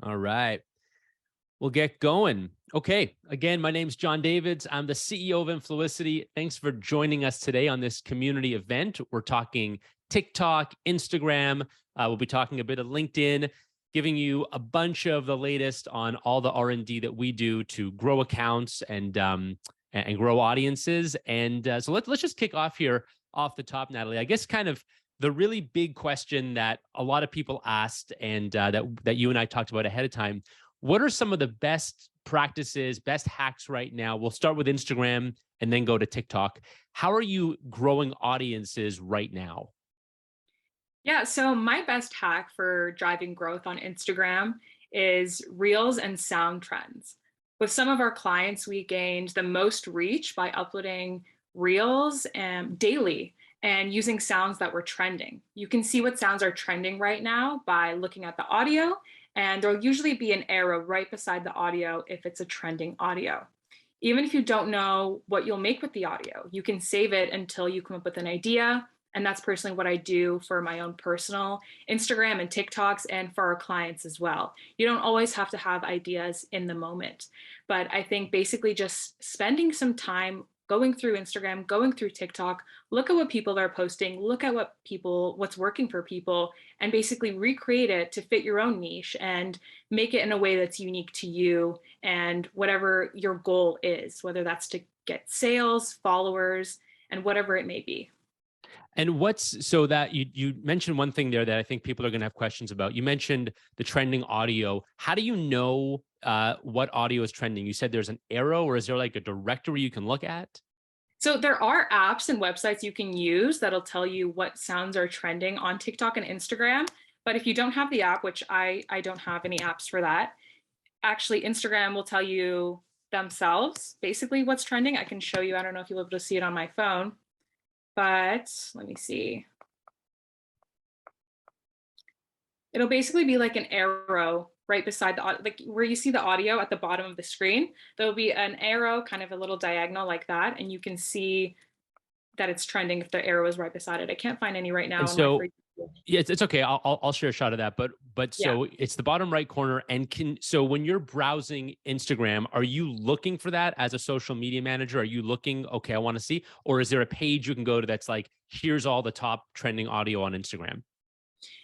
All right. We'll get going. Okay. Again, my name's John Davids. I'm the CEO of Influicity. Thanks for joining us today on this community event. We're talking TikTok, Instagram. We'll be talking a bit of LinkedIn, giving you a bunch of the latest on all the R&D that we do to grow accounts and grow audiences. And so let's just kick off here off the top, Natalie. I guess kind of the really big question that a lot of people asked and that you and I talked about ahead of time. What are some of the best practices, best hacks right now? We'll start with Instagram and then go to TikTok. How are you growing audiences right now? Yeah, so my best hack for driving growth on Instagram is reels and sound trends. With some of our clients, we gained the most reach by uploading reels daily and using sounds that were trending. You can see what sounds are trending right now by looking at the audio, and there'll usually be an arrow right beside the audio if it's a trending audio. Even if you don't know what you'll make with the audio, you can save it until you come up with an idea. And that's personally what I do for my own personal Instagram and TikToks and for our clients as well. You don't always have to have ideas in the moment. But I think basically just spending some time going through Instagram, going through TikTok, look at what people are posting, look at what's working for people, and basically recreate it to fit your own niche and make it in a way that's unique to you and whatever your goal is, whether that's to get sales, followers, and whatever it may be. And what's so that you mentioned one thing there that I think people are going to have questions about. You mentioned the trending audio. How do you know what audio is trending? You said there's an arrow, or is there like a directory you can look at? So there are apps and websites you can use that'll tell you what sounds are trending on TikTok and Instagram. But if you don't have the app, which I don't have any apps for that, actually Instagram will tell you themselves basically what's trending. I can show you. I don't know if you'll be able to see it on my phone, but let me see. It'll basically be like an arrow right beside like where you see the audio at the bottom of the screen. There'll be an arrow, kind of a little diagonal like that, and you can see that it's trending if the arrow is right beside it. I can't find any right now And on my so free. yeah, it's okay. I'll share a shot of that. But Yeah. so it's the bottom right corner. And so when you're browsing Instagram, are you looking for that as a social media manager? Are you looking, okay, I want to see, or is there a page you can go to that's like, here's all the top trending audio on Instagram?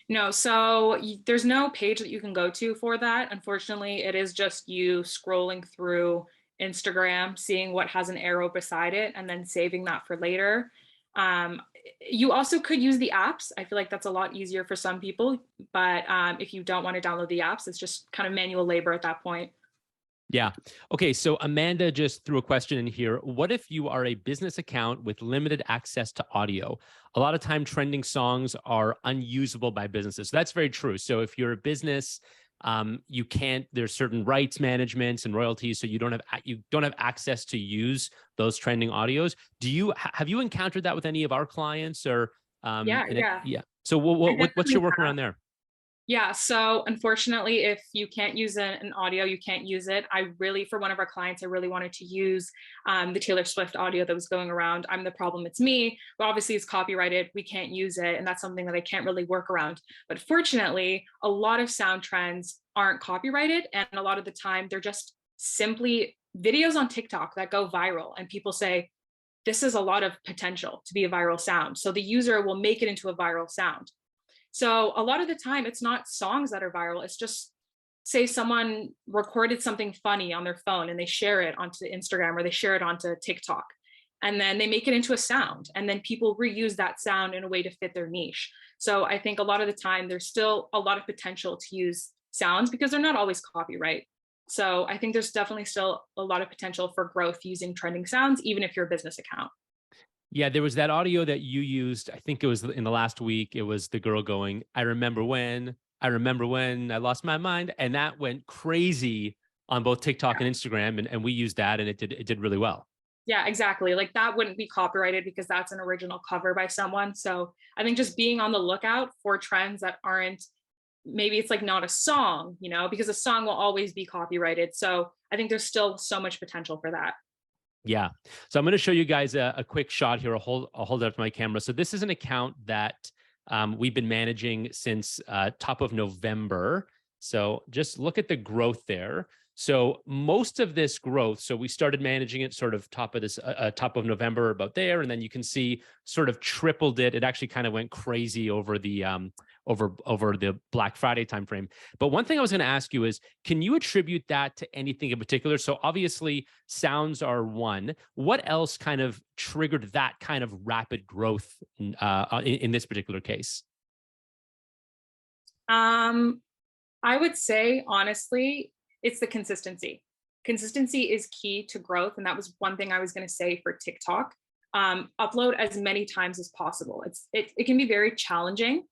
No, so there's no page that you can go to for that. Unfortunately, it is just you scrolling through Instagram, seeing what has an arrow beside it, and then saving that for later. Um, you also could use the apps. I feel like that's a lot easier for some people, but if you don't want to download the apps, it's just kind of manual labor at that point. Yeah. Okay. So Amanda just threw a question in here. What if you are a business account with limited access to audio? A lot of time trending songs are unusable by businesses. So that's very true. So if you're a business, you can't, there's certain rights managements and royalties. So you don't have access to use those trending audios. Have you encountered that with any of our clients or, Yeah, yeah. yeah. So I what's definitely your work have. around there? Yeah, so unfortunately, if you can't use an audio, you can't use it. For one of our clients, I really wanted to use the Taylor Swift audio that was going around. I'm the problem, it's me. But obviously, it's copyrighted. We can't use it. And that's something that I can't really work around. But fortunately, a lot of sound trends aren't copyrighted. And a lot of the time, they're just simply videos on TikTok that go viral. And people say, this is a lot of potential to be a viral sound. So the user will make it into a viral sound. So a lot of the time, it's not songs that are viral. It's just say someone recorded something funny on their phone and they share it onto Instagram or they share it onto TikTok. And then they make it into a sound. And then people reuse that sound in a way to fit their niche. So I think a lot of the time, there's still a lot of potential to use sounds because they're not always copyright. So I think there's definitely still a lot of potential for growth using trending sounds, even if you're a business account. Yeah, there was that audio that you used. I think it was in the last week. It was the girl going, I remember when I lost my mind. And that went crazy on both TikTok and Instagram. And we used that and it did really well. Yeah, exactly. Like that wouldn't be copyrighted because that's an original cover by someone. So I think just being on the lookout for trends that aren't, maybe it's like not a song, because a song will always be copyrighted. So I think there's still so much potential for that. Yeah. So I'm going to show you guys a quick shot here. I'll hold it up to my camera. So this is an account that we've been managing since top of November. So just look at the growth there. So most of this growth, so we started managing it sort of top of November, about there, and then you can see sort of tripled it. It actually kind of went crazy over the over the Black Friday timeframe. But one thing I was going to ask you is, can you attribute that to anything in particular? So obviously, sounds are one. What else kind of triggered that kind of rapid growth in this particular case? I would say, honestly, it's the consistency. Consistency is key to growth. And that was one thing I was going to say for TikTok. Upload as many times as possible. It can be very challenging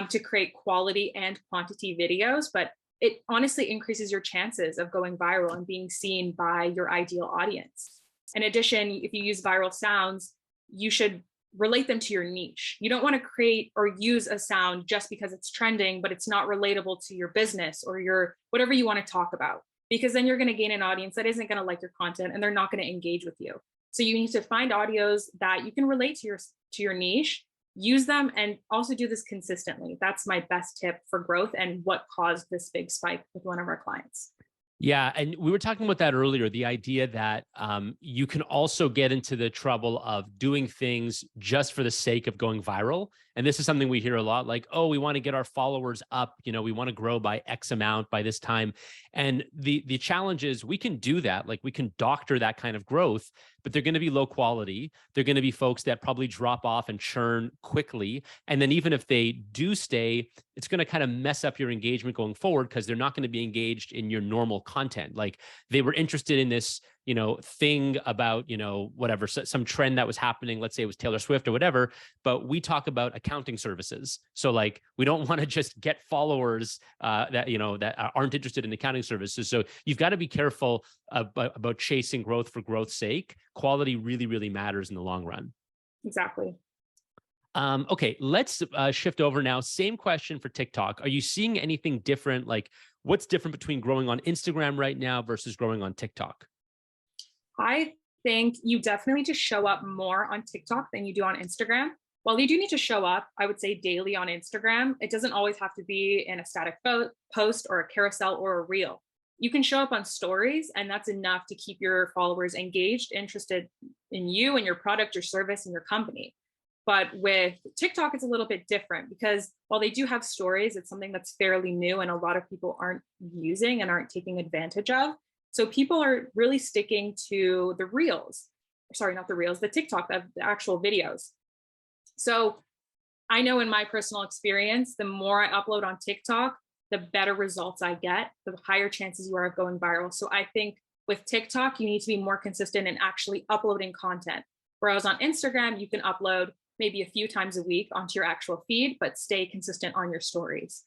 to create quality and quantity videos, but it honestly increases your chances of going viral and being seen by your ideal audience. In addition, if you use viral sounds, you should relate them to your niche. You don't want to create or use a sound just because it's trending, but it's not relatable to your business or your whatever you want to talk about, because then you're going to gain an audience that isn't going to like your content and they're not going to engage with you. So you need to find audios that you can relate to your niche, use them, and also do this consistently. That's my best tip for growth and what caused this big spike with one of our clients. Yeah, and we were talking about that earlier, the idea that you can also get into the trouble of doing things just for the sake of going viral. And this is something we hear a lot, like, oh, we want to get our followers up, we want to grow by X amount by this time. And the challenge is we can do that, like we can doctor that kind of growth, but they're going to be low quality. They're going to be folks that probably drop off and churn quickly. And then even if they do stay, it's going to kind of mess up your engagement going forward, because they're not going to be engaged in your normal content. Like they were interested in this, thing about, whatever, some trend that was happening. Let's say it was Taylor Swift or whatever, but we talk about accounting services. So like, we don't want to just get followers that aren't interested in accounting services. So you've got to be careful about chasing growth for growth's sake. Quality really, really matters in the long run. Exactly. Okay, let's shift over now. Same question for TikTok. Are you seeing anything different? Like, what's different between growing on Instagram right now versus growing on TikTok? I think you definitely need to show up more on TikTok than you do on Instagram. While you do need to show up, I would say daily on Instagram, it doesn't always have to be in a static post or a carousel or a reel. You can show up on stories, and that's enough to keep your followers engaged, interested in you and your product, your service, and your company. But with TikTok, it's a little bit different, because while they do have stories, it's something that's fairly new and a lot of people aren't using and aren't taking advantage of. So people are really sticking to the reels. Sorry, not the reels, the TikTok, the actual videos. So I know in my personal experience, the more I upload on TikTok, the better results I get, the higher chances you are of going viral. So I think with TikTok, you need to be more consistent in actually uploading content. Whereas on Instagram, you can upload maybe a few times a week onto your actual feed, but stay consistent on your stories.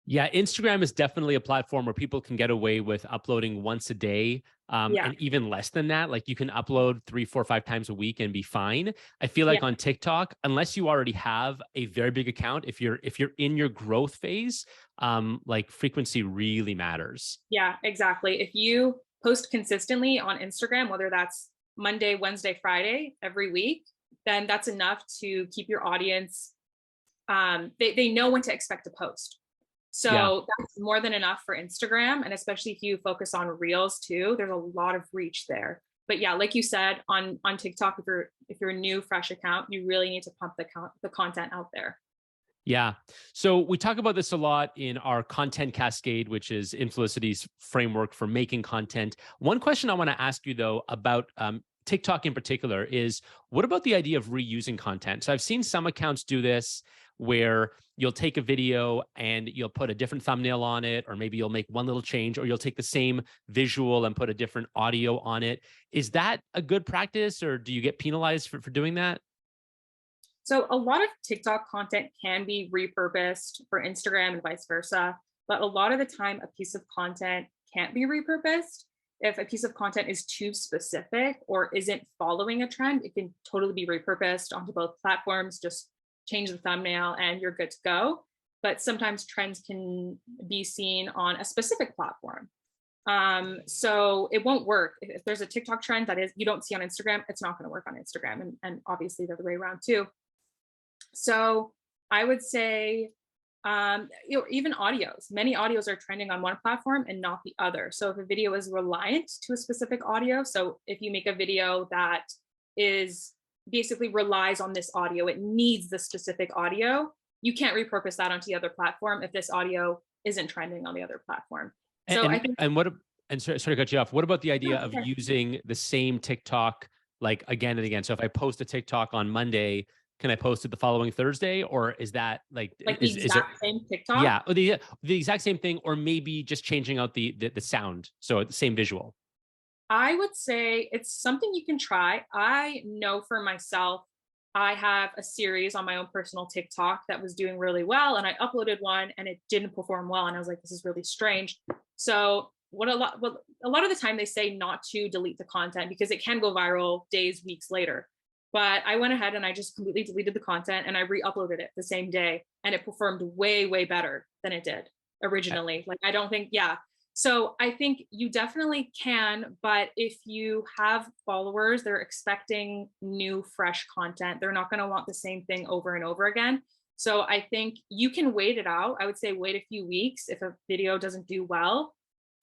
Yeah, Instagram is definitely a platform where people can get away with uploading once a day, Yeah. and even less than that. Like you can upload 3, 4, 5 times a week and be fine. I feel Yeah. like on TikTok, unless you already have a very big account, if you're in your growth phase, like frequency really matters. Yeah, exactly. If you post consistently on Instagram, whether that's Monday, Wednesday, Friday, every week, then that's enough to keep your audience. They know when to expect a post. Yeah. So that's more than enough for Instagram. And especially if you focus on reels too, there's a lot of reach there. But yeah, like you said, on TikTok, if you're a new, fresh account, you really need to pump the content out there. Yeah. So we talk about this a lot in our content cascade, which is Influicity's framework for making content. One question I want to ask you, though, about TikTok in particular is, what about the idea of reusing content? So I've seen some accounts do this, where you'll take a video and you'll put a different thumbnail on it, or maybe you'll make one little change, or you'll take the same visual and put a different audio on it. Is that a good practice, or do you get penalized for doing that? So a lot of TikTok content can be repurposed for Instagram and vice versa, but a lot of the time a piece of content can't be repurposed. If a piece of content is too specific or isn't following a trend, it can totally be repurposed onto both platforms. Just change the thumbnail and you're good to go. But sometimes trends can be seen on a specific platform. So it won't work. If there's a TikTok trend that is you don't see on Instagram, it's not going to work on Instagram. And obviously the other way around too. So I would say Even audios. Many audios are trending on one platform and not the other. So if a video is reliant to a specific audio, so if you make a video that is basically relies on this audio, it needs the specific audio, you can't repurpose that onto the other platform if this audio isn't trending on the other platform. And So I and, think, and what? And sorry to cut you off. What about the no, idea of sure. using the same TikTok like again and again? So if I post a TikTok on Monday, can I post it the following Thursday, or is that like Like the is there? exact same TikTok. Yeah, or the exact same thing, or maybe just changing out the sound, so the same visual. I would say it's something you can try. I know for myself, I have a series on my own personal TikTok that was doing really well, and I uploaded one and it didn't perform well. And I was like, this is really strange. So what a lot of the time they say not to delete the content because it can go viral days, weeks later. But I went ahead and I just completely deleted the content and I re-uploaded it the same day, and it performed way, way better than it did originally. Like I don't think, yeah, so I think you definitely can, but if you have followers, they're expecting new, fresh content. They're not going to want the same thing over and over again. So I think you can wait it out. I would say wait a few weeks if a video doesn't do well,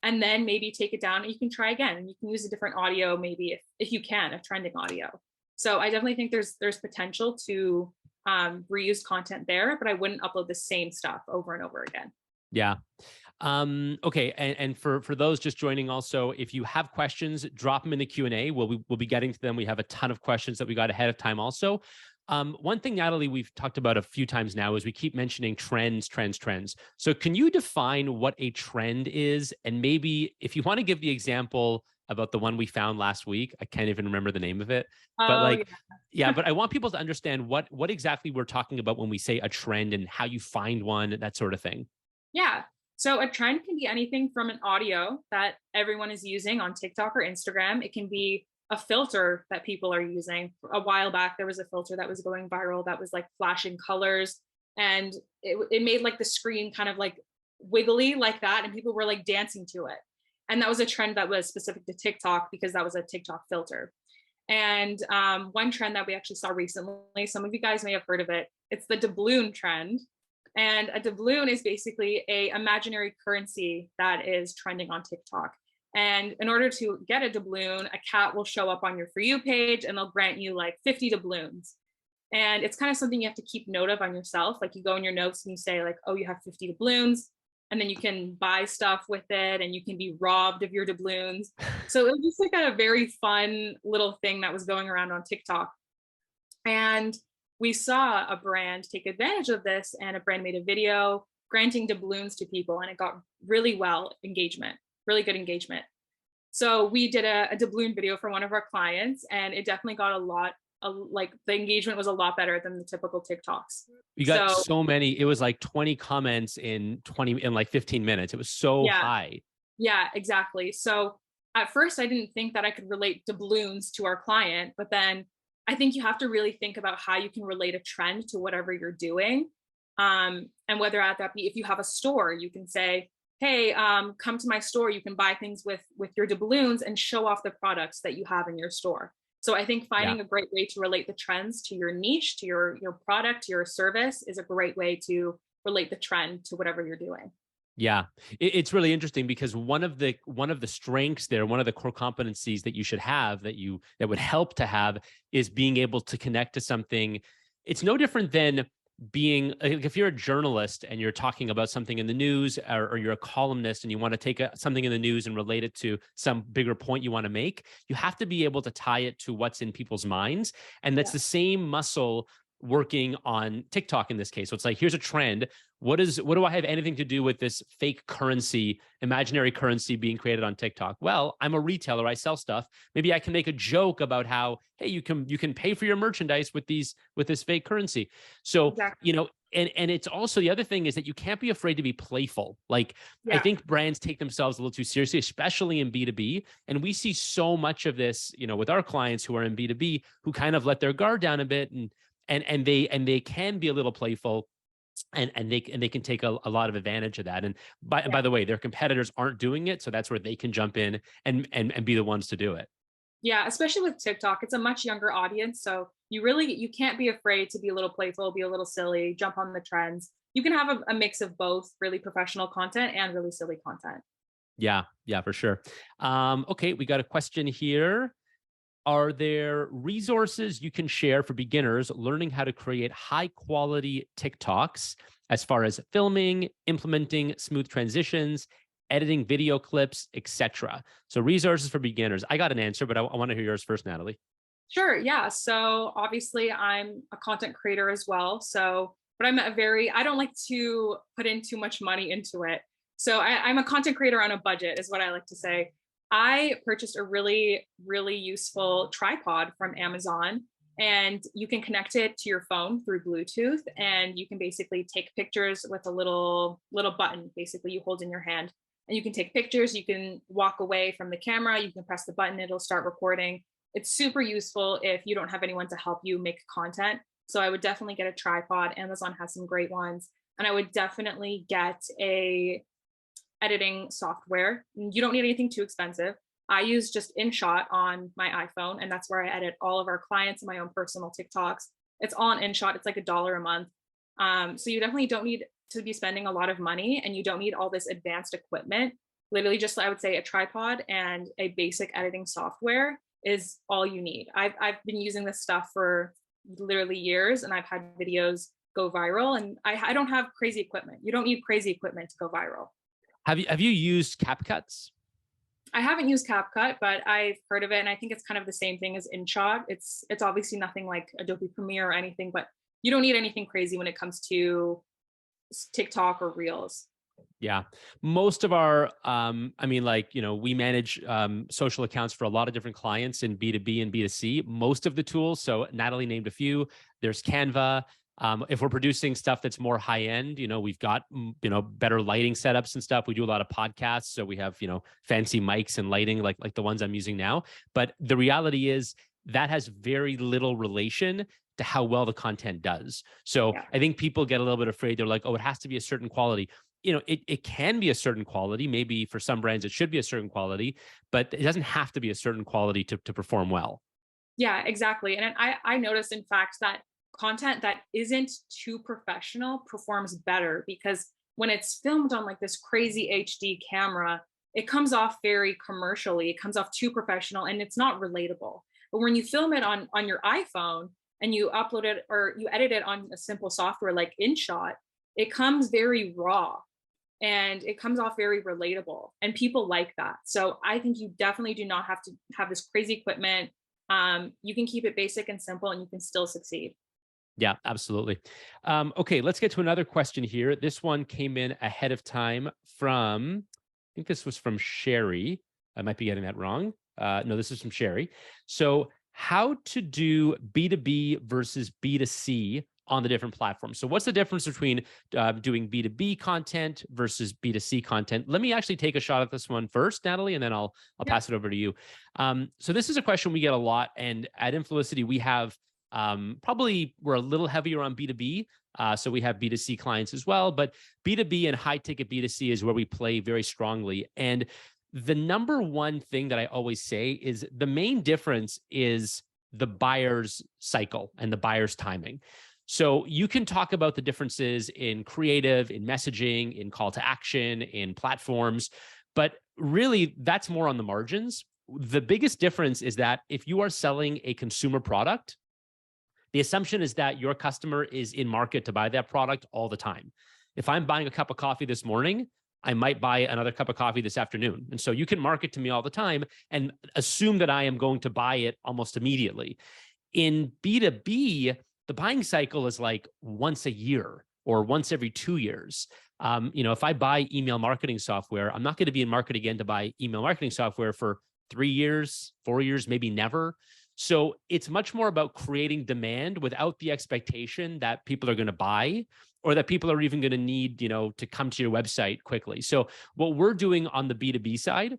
and then maybe take it down and you can try again. And you can use a different audio, maybe if you can, a trending audio. So I definitely think there's potential to reuse content there, but I wouldn't upload the same stuff over and over again. Yeah. Okay. And for those just joining also, if you have questions, drop them in the Q&A. We'll be getting to them. We have a ton of questions that we got ahead of time also. One thing, Natalie, we've talked about a few times now is we keep mentioning trends. So can you define what a trend is? And maybe if you want to give the example about the one we found last week, I can't even remember the name of it, but Oh, like, yeah. yeah, but I want people to understand what exactly we're talking about when we say a trend and how you find one, that sort of thing. Yeah. So a trend can be anything from an audio that everyone is using on TikTok or Instagram. It can be a filter that people are using. A while back, there was a filter that was going viral that was like flashing colors, and it made like the screen kind of like wiggly like that. And people were like dancing to it. And that was a trend that was specific to TikTok because that was a TikTok filter. And one trend that we actually saw recently, some of you guys may have heard of it. It's the doubloon trend. And a doubloon is basically a imaginary currency that is trending on TikTok. And in order to get a doubloon, a cat will show up on your For You page and they'll grant you like 50 doubloons. And it's kind of something you have to keep note of on yourself. Like you go in your notes and you say like, oh, you have 50 doubloons. And then you can buy stuff with it and you can be robbed of your doubloons. So it was just like a very fun little thing that was going around on TikTok. And we saw a brand take advantage of this, and a brand made a video granting doubloons to people, and it got really well engagement, really good engagement. So we did a doubloon video for one of our clients, and it definitely got like the engagement was a lot better than the typical TikToks. We got So so many. It was like 20 comments in like 15 minutes. It was so yeah, high. yeah, exactly. So at first I didn't think that I could relate doubloons to our client, but then I think you have to really think about how you can relate a trend to whatever you're doing. And whether that be if you have a store, you can say, hey, come to my store. You can buy things with your doubloons and show off the products that you have in your store. So I think Yeah. finding a great way to relate the trends to your niche, to your product, to your service is a great way to relate the trend to whatever you're doing. Yeah, it's really interesting because one of the strengths there, one of the core competencies that you should have that would help to have is being able to connect to something. It's no different than being like if you're a journalist and you're talking about something in the news, or you're a columnist and you want to take something in the news and relate it to some bigger point you want to make. You have to be able to tie it to what's in people's minds, and that's Yeah. the same muscle working on TikTok in this case. So it's like, here's a trend. What do I have anything to do with this fake currency, imaginary currency being created on TikTok? Well, I'm a retailer. I sell stuff. Maybe I can make a joke about how, hey, you can pay for your merchandise with this fake currency. So, Exactly. and it's also, the other thing is that you can't be afraid to be playful. Like, I Yeah. think brands take themselves a little too seriously, especially in B2B. And we see so much of this, with our clients who are in B2B, who kind of let their guard down a bit, and they can be a little playful, and they can take a lot of advantage of that. And by Yeah. the way, their competitors aren't doing it, so that's where they can jump in and be the ones to do it. Yeah, especially with TikTok, it's a much younger audience, so you can't be afraid to be a little playful, be a little silly, jump on the trends. you can have a mix of both really professional content and really silly content. Yeah, yeah, for sure. Okay, we got a question here. Are there resources you can share for beginners learning how to create high quality TikToks as far as filming, implementing smooth transitions, editing video clips, etc.? So resources for beginners. I got an answer, but I want to hear yours first, Natalie. Sure. Yeah. So obviously, I'm a content creator as well. But I don't like to put in too much money into it. I'm a content creator on a budget, is what I like to say. I purchased a really, really useful tripod from Amazon, and you can connect it to your phone through Bluetooth, and you can basically take pictures with a little button, basically you hold in your hand, and you can take pictures. You can walk away from the camera. You can press the button. It'll start recording. It's super useful if you don't have anyone to help you make content. So I would definitely get a tripod. Amazon has some great ones. And I would definitely get a editing software. You don't need anything too expensive. I use just InShot on my iPhone, and that's where I edit all of our clients and my own personal TikToks. It's all on InShot. It's like $1 a month. So you definitely don't need to be spending a lot of money, and you don't need all this advanced equipment. Literally, just I would say a tripod and a basic editing software is all you need. I've been using this stuff for literally years, and I've had videos go viral. And I don't have crazy equipment. You don't need crazy equipment to go viral. Have you used CapCuts? I haven't used CapCut, but I've heard of it, and I think it's kind of the same thing as InShot. It's obviously nothing like Adobe Premiere or anything, but you don't need anything crazy when it comes to TikTok or Reels. Yeah. Most of our, I mean, like, we manage social accounts for a lot of different clients in B2B and B2C. Most of the tools, so Natalie named a few, there's Canva. If we're producing stuff that's more high end, we've got, better lighting setups and stuff. We do a lot of podcasts. So we have, fancy mics and lighting like the ones I'm using now. But the reality is that has very little relation to how well the content does. So Yeah. I think people get a little bit afraid. They're like, oh, it has to be a certain quality. It can be a certain quality. Maybe for some brands, it should be a certain quality, but it doesn't have to be a certain quality to perform well. Yeah, exactly. And I noticed, in fact, that content that isn't too professional performs better, because when it's filmed on like this crazy HD camera, it comes off very commercially. It comes off too professional, and it's not relatable. But when you film it on your iPhone and you upload it or you edit it on a simple software like InShot, it comes very raw and it comes off very relatable, and people like that. So I think you definitely do not have to have this crazy equipment. You can keep it basic and simple, and you can still succeed. Yeah, absolutely. Okay, let's get to another question here. This one came in ahead of time from, I think this was from Sherry. I might be getting that wrong. No, this is from Sherry. So, how to do B2B versus B2C on the different platforms. So, what's the difference between doing B2B content versus B2C content? Let me actually take a shot at this one first, Natalie, and then I'll Yeah. pass it over to you. So, this is a question we get a lot, and at Influicity we have probably we're a little heavier on B2B. So we have B2C clients as well, but B2B and high ticket B2C is where we play very strongly. And the number one thing that I always say is the main difference is the buyer's cycle and the buyer's timing. So you can talk about the differences in creative, in messaging, in call to action, in platforms, but really that's more on the margins. The biggest difference is that if you are selling a consumer product, the assumption is that your customer is in market to buy that product all the time. If I'm buying a cup of coffee this morning, I might buy another cup of coffee this afternoon. And so you can market to me all the time and assume that I am going to buy it almost immediately. In B2B, the buying cycle is like once a year or once every 2 years. If I buy email marketing software, I'm not going to be in market again to buy email marketing software for 3 years, 4 years, maybe never. So it's much more about creating demand without the expectation that people are going to buy or that people are even going to need, to come to your website quickly. So what we're doing on the B2B side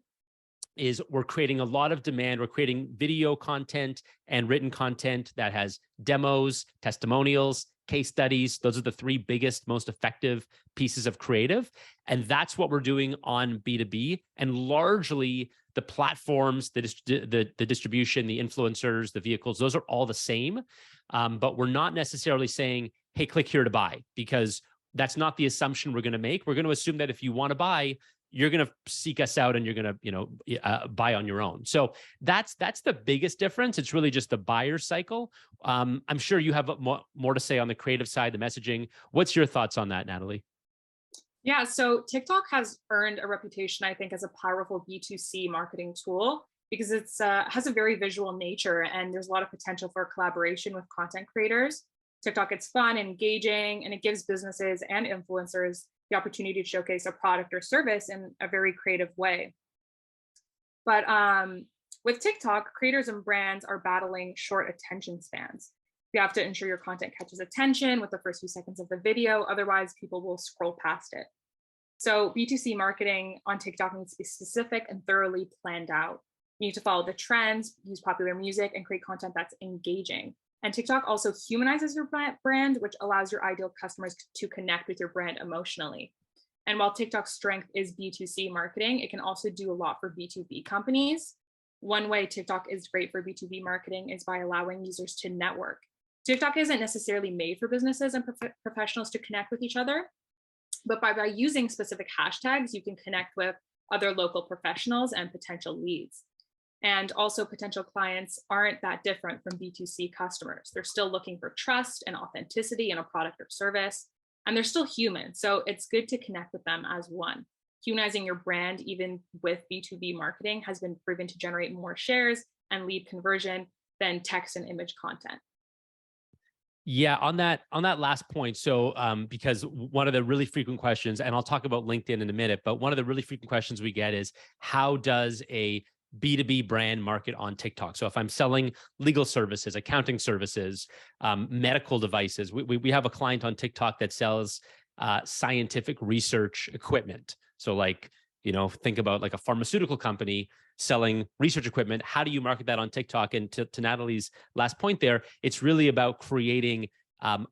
is we're creating a lot of demand. We're creating video content and written content that has demos, testimonials, case studies. Those are the three biggest, most effective pieces of creative. And that's what we're doing on B2B. And largely the platforms, the distribution, the influencers, the vehicles, those are all the same. But we're not necessarily saying, hey, click here to buy, because That's not the assumption we're going to make. We're going to assume that if you want to buy, you're going to seek us out and you're going to, buy on your own. So that's the biggest difference. It's really just the buyer cycle. I'm sure you have more to say on the creative side, the messaging. What's your thoughts on that, Natalie? Yeah, so TikTok has earned a reputation, I think, as a powerful B2C marketing tool because it's has a very visual nature and there's a lot of potential for collaboration with content creators. TikTok, it's fun, engaging, and it gives businesses and influencers the opportunity to showcase a product or service in a very creative way. But with TikTok, creators and brands are battling short attention spans. You have to ensure your content catches attention with the first few seconds of the video, otherwise, people will scroll past it. So, B2C marketing on TikTok needs to be specific and thoroughly planned out. You need to follow the trends, use popular music, and create content that's engaging. And TikTok also humanizes your brand, which allows your ideal customers to connect with your brand emotionally. And while TikTok's strength is B2C marketing, it can also do a lot for B2B companies. One way TikTok is great for B2B marketing is by allowing users to network. TikTok isn't necessarily made for businesses and professionals to connect with each other, but by using specific hashtags, you can connect with other local professionals and potential leads. And also, potential clients aren't that different from B2C customers. They're still looking for trust and authenticity in a product or service, and they're still human. So it's good to connect with them as one. Humanizing your brand, even with B2B marketing, has been proven to generate more shares and lead conversion than text and image content. Yeah, on that last point. So, because one of the really frequent questions, and I'll talk about LinkedIn in a minute, but one of the really frequent questions we get is, how does a B2B brand market on TikTok? So if I'm selling legal services, accounting services, medical devices, we have a client on TikTok that sells scientific research equipment. So like, think about like a pharmaceutical company selling research equipment. How do you market that on TikTok? And to Natalie's last point there, it's really about creating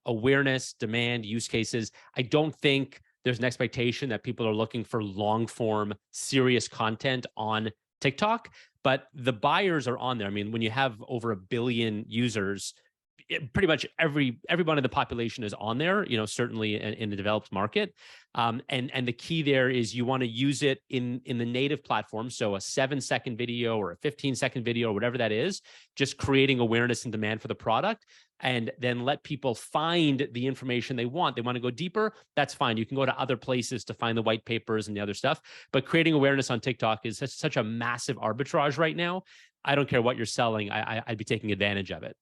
awareness, demand, use cases. I don't think there's an expectation that people are looking for long form, serious content on TikTok, but the buyers are on there. I mean, when you have over 1 billion users, pretty much everyone in the population is on there, certainly in the developed market. And the key there is you want to use it in the native platform. So a 7-second video or a 15-second video or whatever that is, just creating awareness and demand for the product, and then let people find the information they want. They want to go deeper. That's fine. You can go to other places to find the white papers and the other stuff, but creating awareness on TikTok is such a massive arbitrage right now. I don't care what you're selling. I'd be taking advantage of it.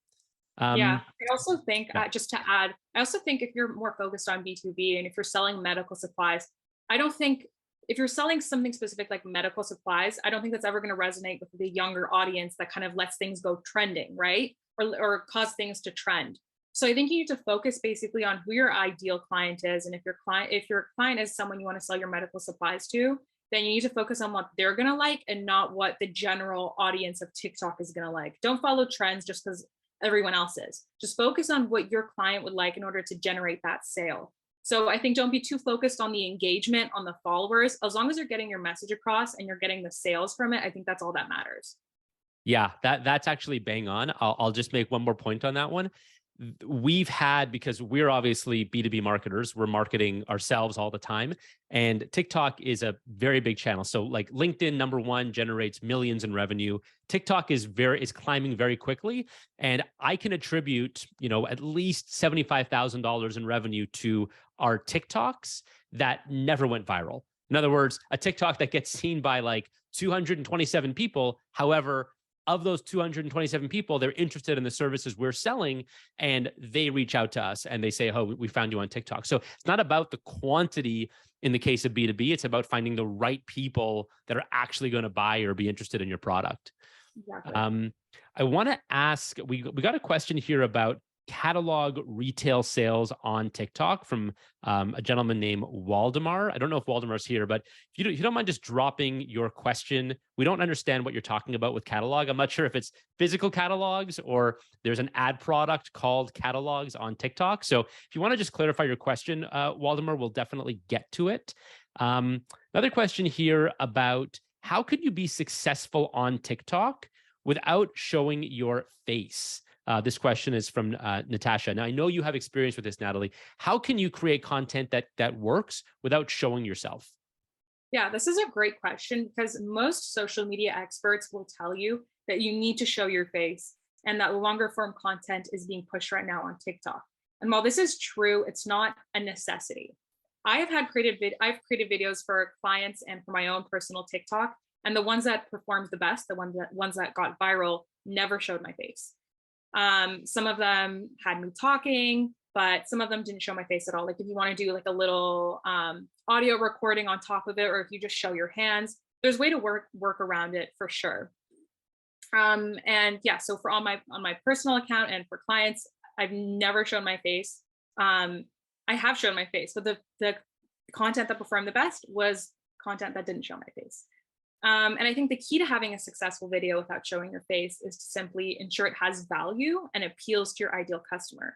Yeah, I also think, Yeah. just to add, I also think if you're more focused on B2B and if you're selling medical supplies, I don't think if you're selling something specific like medical supplies, I don't think that's ever going to resonate with the younger audience that kind of lets things go trending, right? Or cause things to trend. So I think you need to focus basically on who your ideal client is. And if your client is someone you want to sell your medical supplies to, then you need to focus on what they're going to like and not what the general audience of TikTok is going to like. Don't follow trends just because everyone else is. Just focus on what your client would like in order to generate that sale. So I think don't be too focused on the engagement, on the followers. As long as you're getting your message across and you're getting the sales from it, I think that's all that matters. Yeah, that's actually bang on. I'll just make one more point on that one. We've had, because we're obviously B2B marketers, we're marketing ourselves all the time. And TikTok is a very big channel. So like LinkedIn, number one, generates millions in revenue. TikTok is climbing very quickly. And I can attribute, at least $75,000 in revenue to our TikToks that never went viral. In other words, a TikTok that gets seen by like 227 people. However, of those 227 people, they're interested in the services we're selling, and they reach out to us and they say, oh, we found you on TikTok. So it's not about the quantity in the case of B2B. It's about finding the right people that are actually going to buy or be interested in your product. Exactly. I want to ask, we got a question here about catalog retail sales on TikTok from a gentleman named Waldemar. I don't know if Waldemar's here, but if you don't mind just dropping your question. We don't understand what you're talking about with catalog. I'm not sure if it's physical catalogs or there's an ad product called catalogs on TikTok. So if you want to just clarify your question, Waldemar, we'll definitely get to it. Another question here about how could you be successful on TikTok without showing your face? This question is from Natasha. Now, I know you have experience with this, Natalie. How can you create content that works without showing yourself? Yeah, this is a great question because most social media experts will tell you that you need to show your face and that longer form content is being pushed right now on TikTok. And while this is true, it's not a necessity. I've created videos for clients and for my own personal TikTok, and the ones that performed the best, the ones that got viral, never showed my face. Some of them had me talking, but some of them didn't show my face at all. Like if you want to do like a little audio recording on top of it, or if you just show your hands, there's a way to work around it for sure. And yeah, so for on my personal account and for clients, I've never shown my face. I have shown my face, but the content that performed the best was content that didn't show my face. And I think the key to having a successful video without showing your face is to simply ensure it has value and appeals to your ideal customer.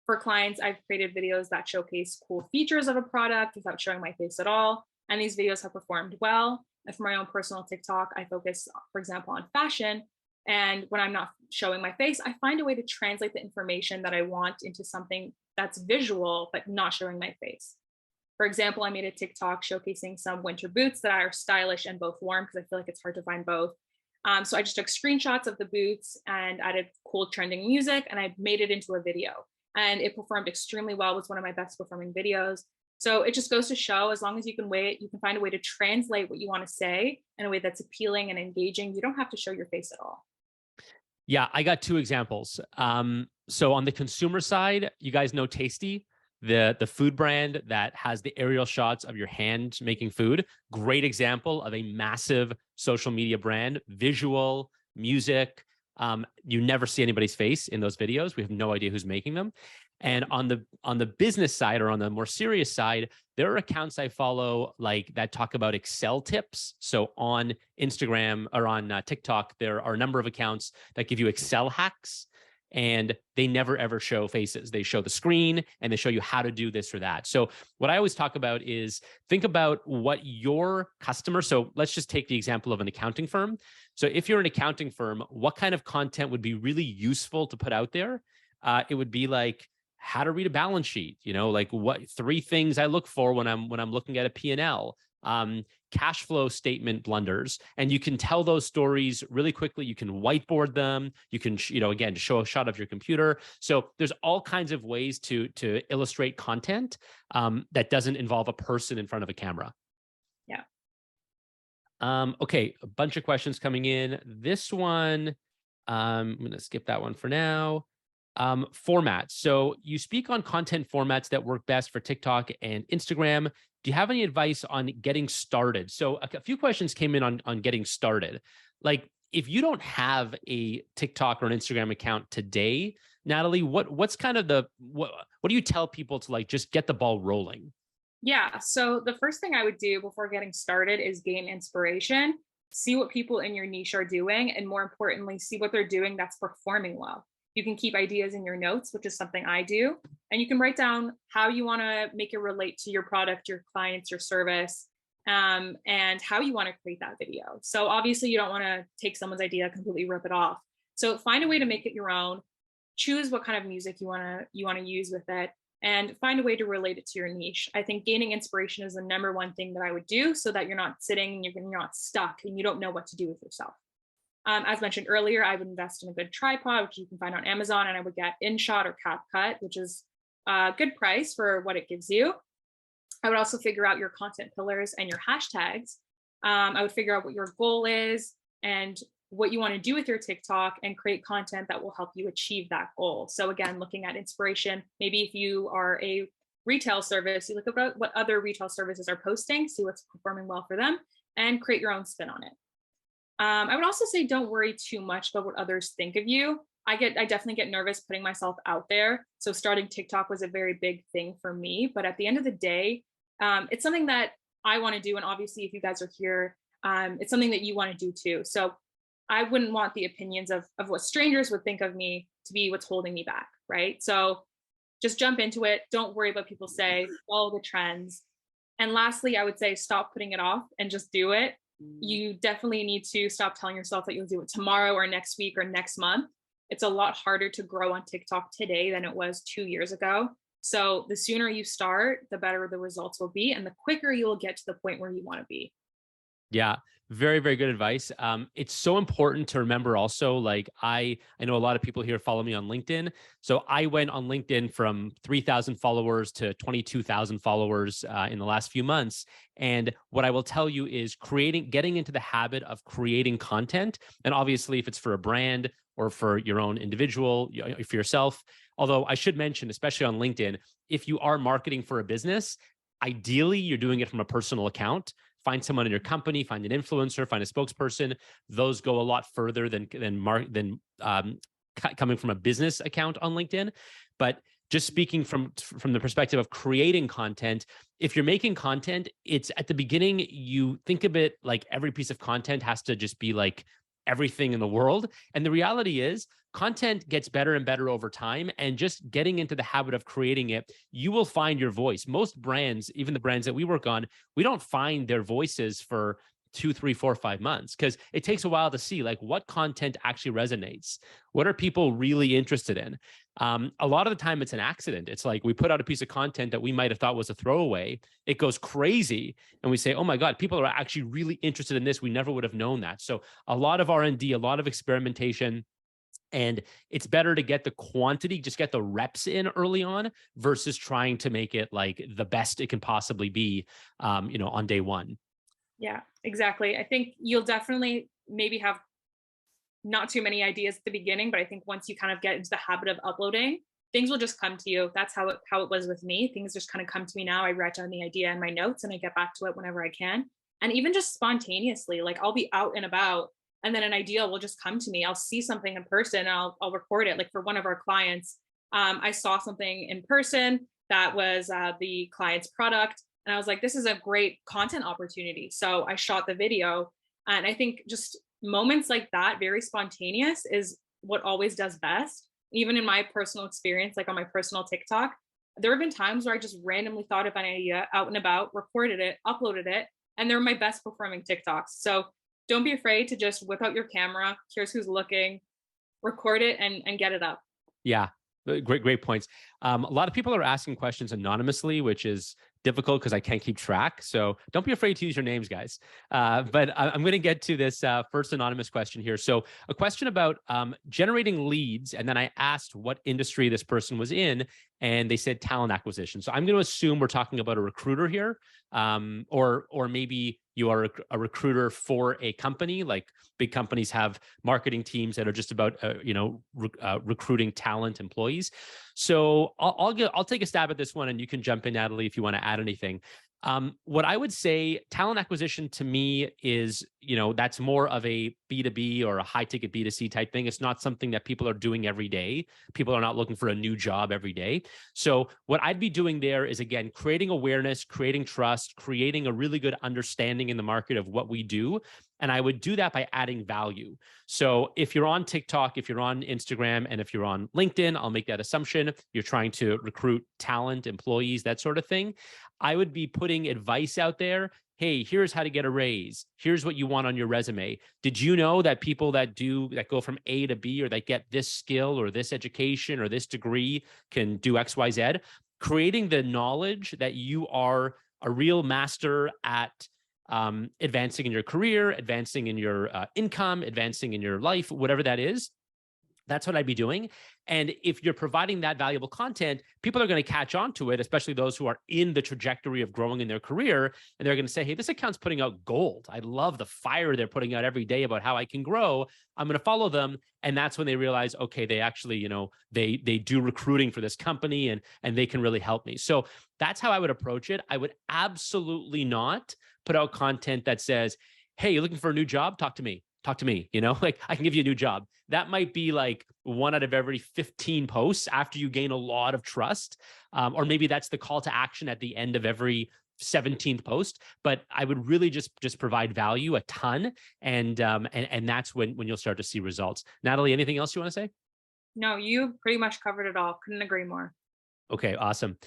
For clients, I've created videos that showcase cool features of a product without showing my face at all. And these videos have performed well. And for my own personal TikTok, I focus, for example, on fashion. And when I'm not showing my face, I find a way to translate the information that I want into something that's visual, but not showing my face. For example, I made a TikTok showcasing some winter boots that are stylish and both warm because I feel like it's hard to find both. So I just took screenshots of the boots and added cool trending music, and I made it into a video. And it performed extremely well. It was one of my best performing videos. So it just goes to show, as long as you can wait, you can find a way to translate what you want to say in a way that's appealing and engaging. You don't have to show your face at all. Yeah, I got two examples. So on the consumer side, you guys know Tasty, the food brand that has the aerial shots of your hand making food. Great example of a massive social media brand, visual, music. You never see anybody's face in those videos. We have no idea who's making them. And on the business side, or on the more serious side, there are accounts I follow like that talk about Excel tips. So on Instagram or on TikTok, there are a number of accounts that give you Excel hacks, and they never ever show faces. They show the screen and they show you how to do this or that. So what I always talk about is think about what your customer, so let's just take the example of an accounting firm. So if you're an accounting firm, what kind of content would be really useful to put out there? It would be like how to read a balance sheet, like what 3 things I look for when I'm looking at a P&L, cash flow statement blunders. And you can tell those stories really quickly. You can whiteboard them. You can, again, show a shot of your computer. So there's all kinds of ways to illustrate content that doesn't involve a person in front of a camera. Yeah. Okay, a bunch of questions coming in. This one, I'm going to skip that one for now. Formats. So you speak on content formats that work best for TikTok and Instagram. Do you have any advice on getting started? So a few questions came in on getting started. Like if you don't have a TikTok or an Instagram account today, Natalie, what's kind of what do you tell people to like just get the ball rolling? Yeah. So the first thing I would do before getting started is gain inspiration, see what people in your niche are doing, and more importantly, see what they're doing that's performing well. You can keep ideas in your notes, which is something I do. And you can write down how you want to make it relate to your product, your clients, your service, and how you want to create that video. So obviously you don't want to take someone's idea, completely rip it off. So find a way to make it your own. Choose what kind of music you want to use with it, and find a way to relate it to your niche. I think gaining inspiration is the number one thing that I would do, so that you're not sitting, you're not stuck, and you don't know what to do with yourself. As mentioned earlier, I would invest in a good tripod, which you can find on Amazon, and I would get InShot or CapCut, which is a good price for what it gives you. I would also figure out your content pillars and your hashtags. I would figure out what your goal is and what you want to do with your TikTok, and create content that will help you achieve that goal. So again, looking at inspiration, maybe if you are a retail service, you look at what other retail services are posting, see what's performing well for them, and create your own spin on it. I would also say don't worry too much about what others think of you. I definitely get nervous putting myself out there. So starting TikTok was a very big thing for me. But at the end of the day, it's something that I want to do. And obviously, if you guys are here, it's something that you want to do too. So I wouldn't want the opinions of what strangers would think of me to be what's holding me back, right? So just jump into it. Don't worry about people say, follow the trends. And lastly, I would say stop putting it off and just do it. You definitely need to stop telling yourself that you'll do it tomorrow or next week or next month. it's a lot harder to grow on TikTok today than it was 2 years ago. So the sooner you start, the better the results will be, and the quicker you will get to the point where you want to be. Yeah, very, very good advice. It's so important to remember also, like I know a lot of people here follow me on LinkedIn. So I went on LinkedIn from 3,000 followers to 22,000 followers in the last few months. And what I will tell you is getting into the habit of creating content. And obviously, if it's for a brand or for your own individual, for yourself, although I should mention, especially on LinkedIn, if you are marketing for a business, ideally you're doing it from a personal account. Find someone in your company, find an influencer, find a spokesperson. Those go a lot further than coming from a business account on LinkedIn. But just speaking from the perspective of creating content, if you're making content, it's at the beginning, you think of it like every piece of content has to just be like everything in the world. And the reality is content gets better and better over time. And just getting into the habit of creating it, you will find your voice. Most brands, even the brands that we work on, we don't find their voices for 2, 3, 4, 5 months, because it takes a while to see like what content actually resonates. What are people really interested in? A lot of the time it's an accident. It's like we put out a piece of content that we might have thought was a throwaway. It goes crazy and we say, oh my God, people are actually really interested in this. We never would have known that. So a lot of R&D, a lot of experimentation, and it's better to get the quantity, just get the reps in early on versus trying to make it like the best it can possibly be, on day one. Yeah, exactly. I think you'll definitely maybe have not too many ideas at the beginning, but I think once you kind of get into the habit of uploading, things will just come to you. That's how it was with me. Things just kind of come to me now. I write down the idea in my notes and I get back to it whenever I can. And even just spontaneously, like I'll be out and about and then an idea will just come to me. I'll see something in person and I'll record it. Like for one of our clients, I saw something in person that was the client's product. And I was like, this is a great content opportunity. So I shot the video. And I think just moments like that, very spontaneous, is what always does best. Even in my personal experience, like on my personal TikTok, there have been times where I just randomly thought of an idea out and about, recorded it, uploaded it, and they're my best performing TikToks. So don't be afraid to just whip out your camera. Here's who's looking, record it and get it up. Yeah, great points. A lot of people are asking questions anonymously, which is difficult because I can't keep track. So don't be afraid to use your names, guys. But I'm going to get to this first anonymous question here. So a question about generating leads. And then I asked what industry this person was in, and they said talent acquisition. So I'm going to assume we're talking about a recruiter here, or maybe you are a recruiter for a company. Like big companies have marketing teams that are just about recruiting talent employees. So I'll take a stab at this one, and you can jump in, Natalie, if you want to add anything. What I would say, talent acquisition to me is, that's more of a B2B or a high ticket B2C type thing. It's not something that people are doing every day. People are not looking for a new job every day. So what I'd be doing there is, again, creating awareness, creating trust, creating a really good understanding in the market of what we do. And I would do that by adding value. So if you're on TikTok, if you're on Instagram, and if you're on LinkedIn, I'll make that assumption, you're trying to recruit talent, employees, that sort of thing. I would be putting advice out there. Hey, here's how to get a raise. Here's what you want on your resume. Did you know that people that go from A to B, or that get this skill or this education or this degree, can do X, Y, Z? Creating the knowledge that you are a real master at advancing in your career, advancing in your income, advancing in your life, whatever that is. That's what I'd be doing. And if you're providing that valuable content, people are going to catch on to it, especially those who are in the trajectory of growing in their career. And they're going to say, hey, this account's putting out gold. I love the fire they're putting out every day about how I can grow. I'm going to follow them. And that's when they realize, okay, they actually, they do recruiting for this company, and they can really help me. So that's how I would approach it. I would absolutely not put out content that says, hey, you're looking for a new job? Talk to me. Like I can give you a new job. That might be like 1 out of every 15 posts after you gain a lot of trust. Or maybe that's the call to action at the end of every 17th post. But I would really just provide value a ton. And that's when you'll start to see results. Natalie, anything else you want to say? No, you pretty much covered it all. Couldn't agree more. Okay, awesome.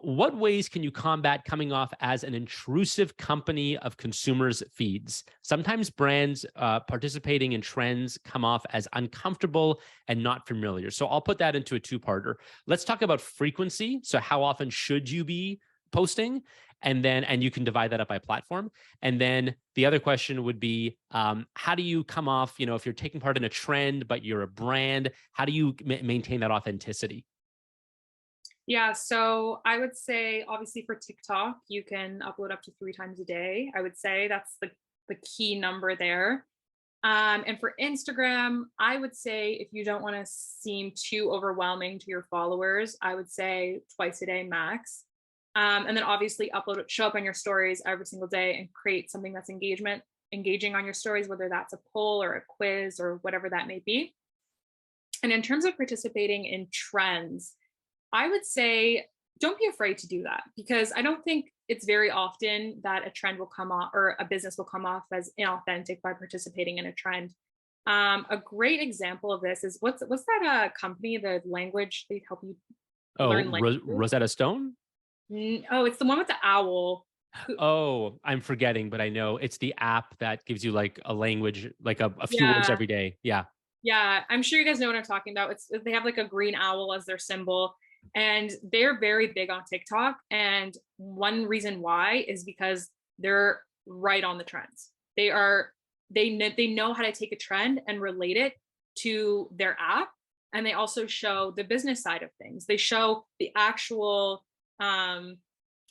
What ways can you combat coming off as an intrusive company of consumers' feeds? Sometimes brands participating in trends come off as uncomfortable and not familiar. So I'll put that into a two-parter. Let's talk about frequency. So how often should you be posting? And you can divide that up by platform. And then the other question would be, how do you come off, if you're taking part in a trend, but you're a brand, how do you maintain that authenticity? Yeah, so I would say obviously for TikTok, you can upload up to 3 times a day. I would say that's the key number there. And for Instagram, I would say if you don't want to seem too overwhelming to your followers, I would say twice a day max. And then obviously show up on your stories every single day and create something that's engaging on your stories, whether that's a poll or a quiz or whatever that may be. And in terms of participating in trends, I would say don't be afraid to do that because I don't think it's very often that a trend will come off or a business will come off as inauthentic by participating in a trend. A great example of this is what's that company, the language they help you Oh, learn language? Rosetta Stone? Oh, it's the one with the owl. Oh, I'm forgetting, but I know it's the app that gives you like a language, like a few words Yeah, every day. Yeah. yeah. I'm sure you guys know what I'm talking about. They have like a green owl as their symbol, and they're very big on TikTok. And one reason why is because they're right on the trends. They know how to take a trend and relate it to their app, and they also show the business side of things. They show the actual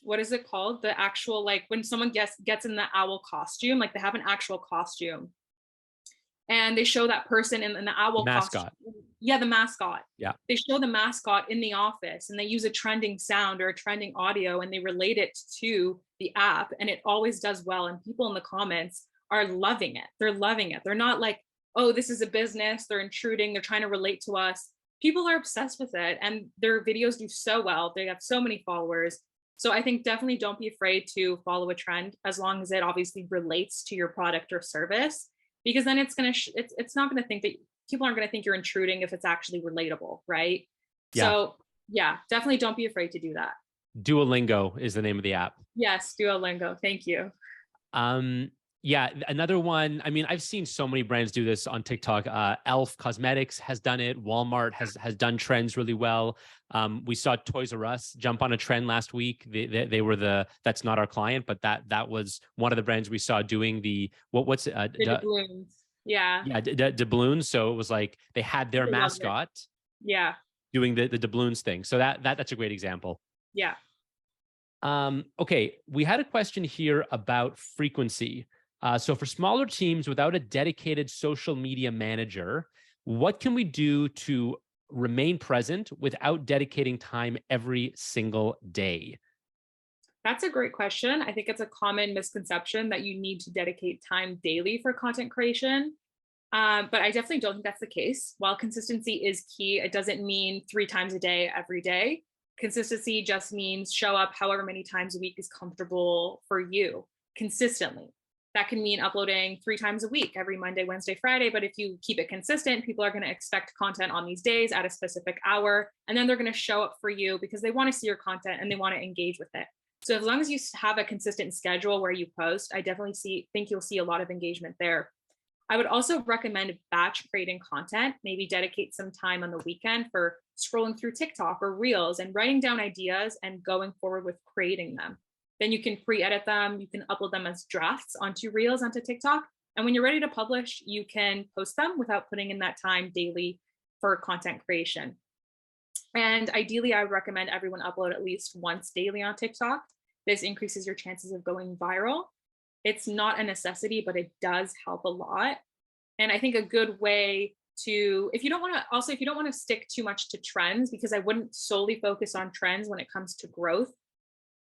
what is it called? The actual, like when someone gets in the owl costume, like they have an actual costume and they show that person in the The owl costume. mascot. Yeah, the mascot. Yeah. They show the mascot in the office and they use a trending sound or a trending audio and they relate it to the app and it always does well. And people in the comments are loving it. They're loving it. They're not like, oh, this is a business. They're intruding. They're trying to relate to us. People are obsessed with it and their videos do so well. They have so many followers. So I think definitely don't be afraid to follow a trend as long as it obviously relates to your product or service because then it's not going to think that people aren't going to think you're intruding if it's actually relatable, right? Yeah. So yeah, definitely don't be afraid to do that. Duolingo is the name of the app. Yes, Duolingo. Thank you. Um, yeah, another one. I mean, I've seen so many brands do this on TikTok. Elf Cosmetics has done it. Walmart has done trends really well. We saw Toys R Us jump on a trend last week. They were that's not our client, but that was one of the brands we saw doing the what's The doubloons. Yeah, yeah, doubloons. So it was like they had their people love it. mascot Yeah, doing the doubloons thing. So that's a great example. yeah. Okay, we had a question here about frequency. So for smaller teams without a dedicated social media manager, what can we do to remain present without dedicating time every single day? That's a great question. I think it's a common misconception that you need to dedicate time daily for content creation. But I definitely don't think that's the case. While consistency is key, it doesn't mean 3 times a day, every day. Consistency just means show up however many times a week is comfortable for you consistently. That can mean uploading 3 times a week, every Monday, Wednesday, Friday. But if you keep it consistent, people are going to expect content on these days at a specific hour. And then they're going to show up for you because they want to see your content and they want to engage with it. So as long as you have a consistent schedule where you post, I definitely think you'll see a lot of engagement there. I would also recommend batch creating content, maybe dedicate some time on the weekend for scrolling through TikTok or Reels and writing down ideas and going forward with creating them. Then you can pre-edit them, you can upload them as drafts onto Reels, onto TikTok. And when you're ready to publish, you can post them without putting in that time daily for content creation. And ideally, I would recommend everyone upload at least once daily on TikTok. This increases your chances of going viral. It's not a necessity, but it does help a lot. And I think a good way if you don't want to stick too much to trends, because I wouldn't solely focus on trends when it comes to growth.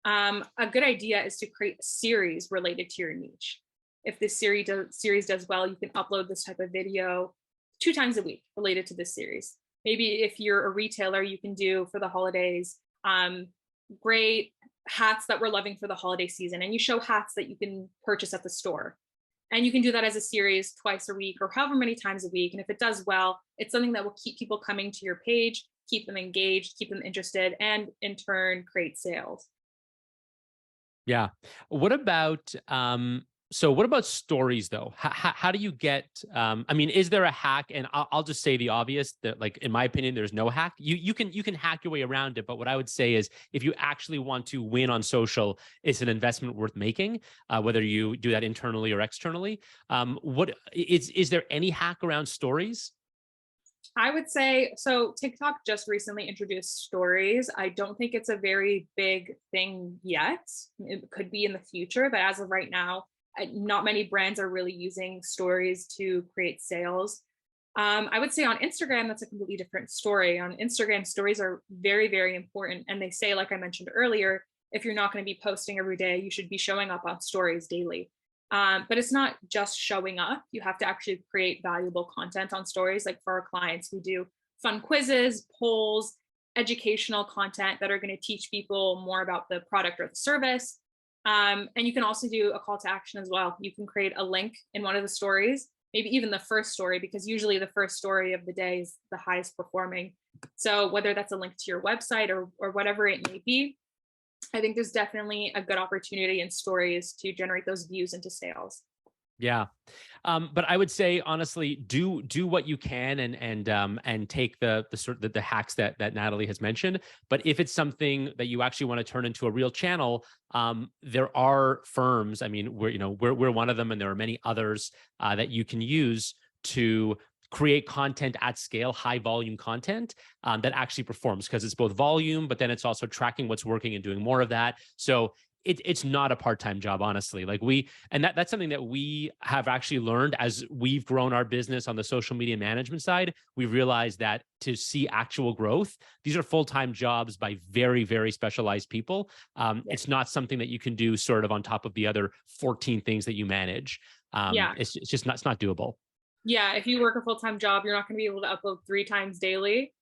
A good idea is to create a series related to your niche. If this series does well, you can upload this type of video 2 times a week related to this series. Maybe if you're a retailer, you can do for the holidays, great hats that we're loving for the holiday season. And you show hats that you can purchase at the store. And you can do that as a series twice a week or however many times a week. And if it does well, it's something that will keep people coming to your page keep them engaged, keep them interested, and in turn create sales. Yeah. What about so what about stories though? How do you get I mean, is there a hack? And I'll just say the obvious that, like, in my opinion, there's no hack. You can hack your way around it, but what I would say is if you actually want to win on social, it's an investment worth making, whether you do that internally or externally. What is there any hack around stories? I would say so. TikTok just recently introduced stories. I don't think it's a very big thing yet. It could be in the future, but as of right now, not many brands are really using stories to create sales. I would say on Instagram, that's a completely different story. On Instagram, stories are very, very important. And they say, like I mentioned earlier, if you're not going to be posting every day, you should be showing up on stories daily. But it's not just showing up. You have to actually create valuable content on stories. Like for our clients, we do fun quizzes, polls, educational content that are going to teach people more about the product or the service. And you can also do a call to action as well. You can create a link in one of the stories, maybe even the first story, because usually the first story of the day is the highest performing. So whether that's a link to your website or whatever it may be, I think there's definitely a good opportunity in stories to generate those views into sales. Yeah. But I would say honestly, do what you can and take the sort of the hacks that Natalie has mentioned. But if it's something that you actually want to turn into a real channel, there are firms. I mean, we're one of them, and there are many others that you can use to create content at scale, high volume content that actually performs, because it's both volume, but then it's also tracking what's working and doing more of that. So it's not a part-time job, honestly. Like that's something that we have actually learned as we've grown our business on the social media management side. We've realized that to see actual growth, these are full-time jobs by very, very specialized people. It's not something that you can do sort of on top of the other 14 things that you manage. Yeah. It's not doable. Yeah. If you work a full-time job, you're not going to be able to upload 3 times daily.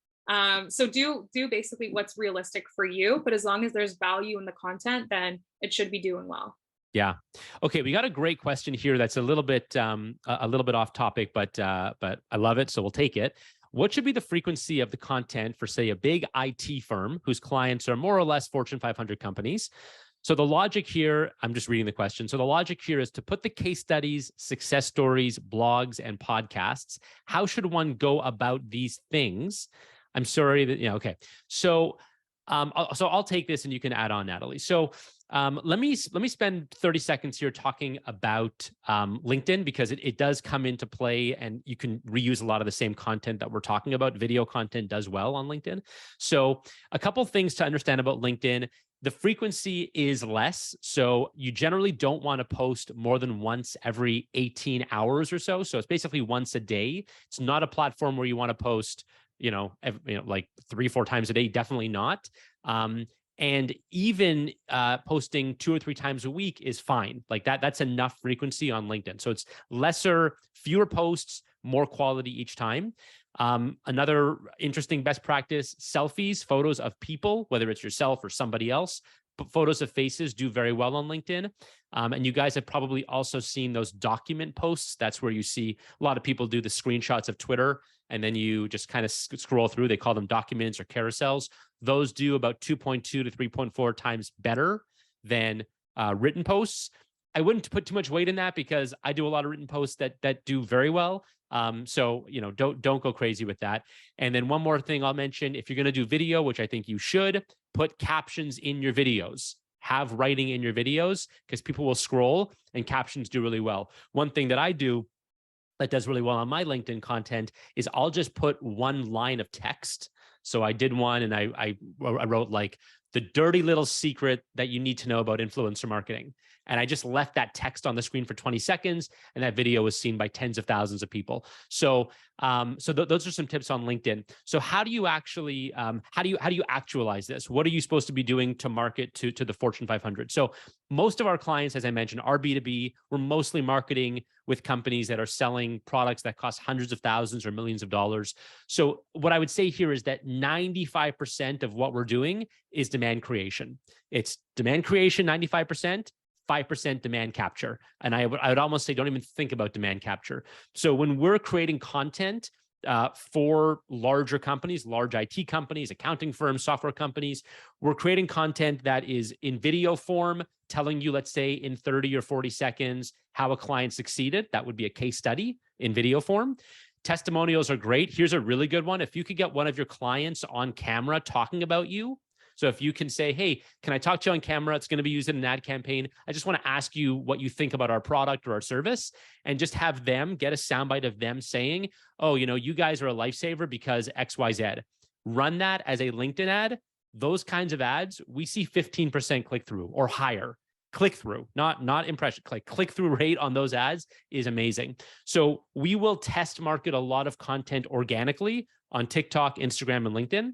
So do basically what's realistic for you, but as long as there's value in the content, then it should be doing well. Yeah. Okay. We got a great question here that's a little bit off topic, but I love it, so we'll take it. What should be the frequency of the content for, say, a big IT firm whose clients are more or less Fortune 500 companies? So the logic here, I'm just reading the question. So the logic here is to put the case studies, success stories, blogs, and podcasts. How should one go about these things? I'm sorry that, okay. So I'll take this and you can add on, Natalie. So let me spend 30 seconds here talking about LinkedIn, because it does come into play, and you can reuse a lot of the same content that we're talking about. Video content does well on LinkedIn. So a couple things to understand about LinkedIn. The frequency is less. So you generally don't want to post more than once every 18 hours or so. So it's basically once a day. It's not a platform where you want to post, like 3-4 times a day. Definitely not. And even posting 2 or 3 times a week is fine. Like that's enough frequency on LinkedIn. So it's fewer posts, more quality each time. Another interesting best practice: selfies, photos of people, whether it's yourself or somebody else. But photos of faces do very well on LinkedIn. And you guys have probably also seen those document posts. That's where you see a lot of people do the screenshots of Twitter, and then you just kind of scroll through. They call them documents or carousels. Those do about 2.2 to 3.4 times better than written posts. I wouldn't put too much weight in that, because I do a lot of written posts that do very well. So don't go crazy with that. And then one more thing I'll mention: if you're going to do video, which I think you should, put captions in your videos. Have writing in your videos, because people will scroll and captions do really well. One thing that I do that does really well on my LinkedIn content is I'll just put one line of text. So I did one, and I wrote like the dirty little secret that you need to know about influencer marketing. And I just left that text on the screen for 20 seconds, and that video was seen by tens of thousands of people. So, those are some tips on LinkedIn. So how do you actually, how do you actualize this? What are you supposed to be doing to market to the Fortune 500? So most of our clients, as I mentioned, are B2B. We're mostly marketing with companies that are selling products that cost hundreds of thousands or millions of dollars. So what I would say here is that 95% of what we're doing is demand creation. It's demand creation, 95%. 5% demand capture. And I would almost say, don't even think about demand capture. So when we're creating content, for larger companies, large IT companies, accounting firms, software companies. We're creating content that is in video form, telling you, let's say, in 30 or 40 seconds, how a client succeeded. That would be a case study in video form. Testimonials are great. Here's a really good one. If you could get one of your clients on camera talking about you, so if you can say, hey, can I talk to you on camera? It's going to be used in an ad campaign. I just want to ask you what you think about our product or our service, and just have them get a soundbite of them saying, oh, you guys are a lifesaver because XYZ. Run that as a LinkedIn ad. Those kinds of ads, we see 15% click-through or higher. Click-through, not impression, click-through rate on those ads is amazing. So we will test market a lot of content organically on TikTok, Instagram, and LinkedIn.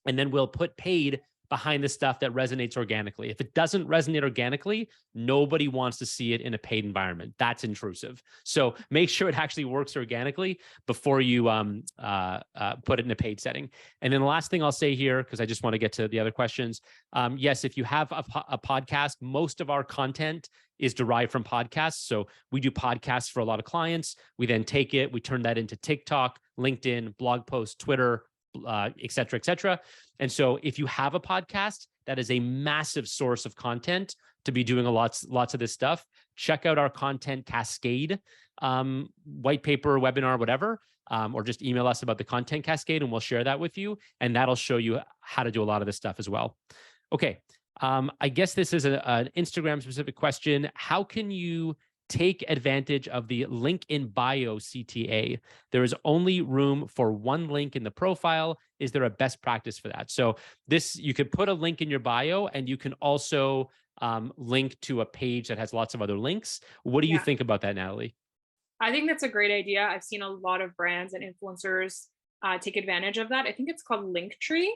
And then we'll put paid behind the stuff that resonates organically. If it doesn't resonate organically, nobody wants to see it in a paid environment. That's intrusive. So make sure it actually works organically before you put it in a paid setting. And then the last thing I'll say here, because I just want to get to the other questions. Yes, if you have a podcast, most of our content is derived from podcasts. So we do podcasts for a lot of clients. We then take it, we turn that into TikTok, LinkedIn, blog posts, Twitter, et cetera, et cetera. And so if you have a podcast, that is a massive source of content to be doing lots of this stuff. Check out our content cascade, white paper, webinar, whatever, or just email us about the content cascade and we'll share that with you. And that'll show you how to do a lot of this stuff as well. Okay. I guess this is an Instagram specific question. How can you take advantage of the link in bio CTA? There is only room for one link in the profile. Is there a best practice for that? So you could put a link in your bio and you can also link to a page that has lots of other links. What do you think about that, Natalie? I think that's a great idea. I've seen a lot of brands and influencers take advantage of that. I think it's called Linktree.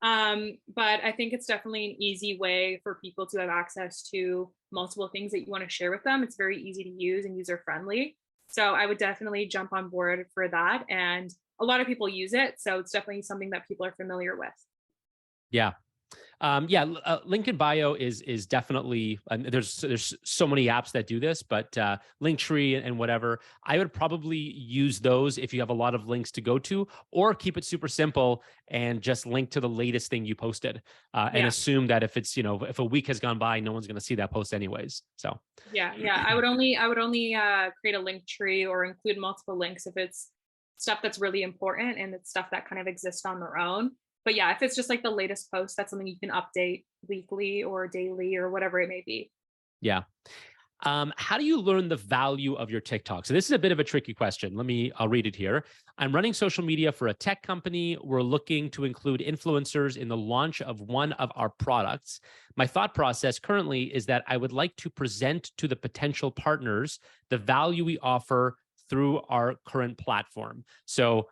But I think it's definitely an easy way for people to have access to multiple things that you want to share with them. It's very easy to use and user friendly. So I would definitely jump on board for that. And a lot of people use it. So it's definitely something that people are familiar with. Yeah. Link in bio is definitely, there's so many apps that do this, but Linktree and whatever, I would probably use those if you have a lot of links to go to, or keep it super simple and just link to the latest thing you posted, and assume that if it's, if a week has gone by, no one's going to see that post anyways. So I would only create a Linktree or include multiple links if it's stuff that's really important and it's stuff that kind of exists on their own. But yeah, if it's just like the latest post, that's something you can update weekly or daily or whatever it may be. Yeah. How do you learn the value of your TikTok? So this is a bit of a tricky question. I'll read it here. I'm running social media for a tech company. We're looking to include influencers in the launch of one of our products. My thought process currently is that I would like to present to the potential partners the value we offer through our current platform. So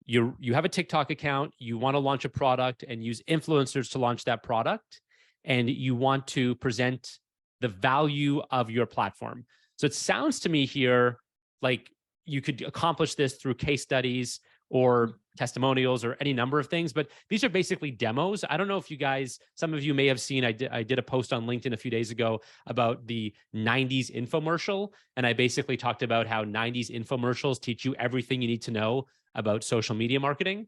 you have a TikTok account, you want to launch a product and use influencers to launch that product, and you want to present the value of your platform. So it sounds to me here like you could accomplish this through case studies or testimonials or any number of things, but these are basically demos. I don't know if you guys, some of you may have seen, I did a post on LinkedIn a few days ago about the 90s infomercial. And I basically talked about how 90s infomercials teach you everything you need to know about social media marketing.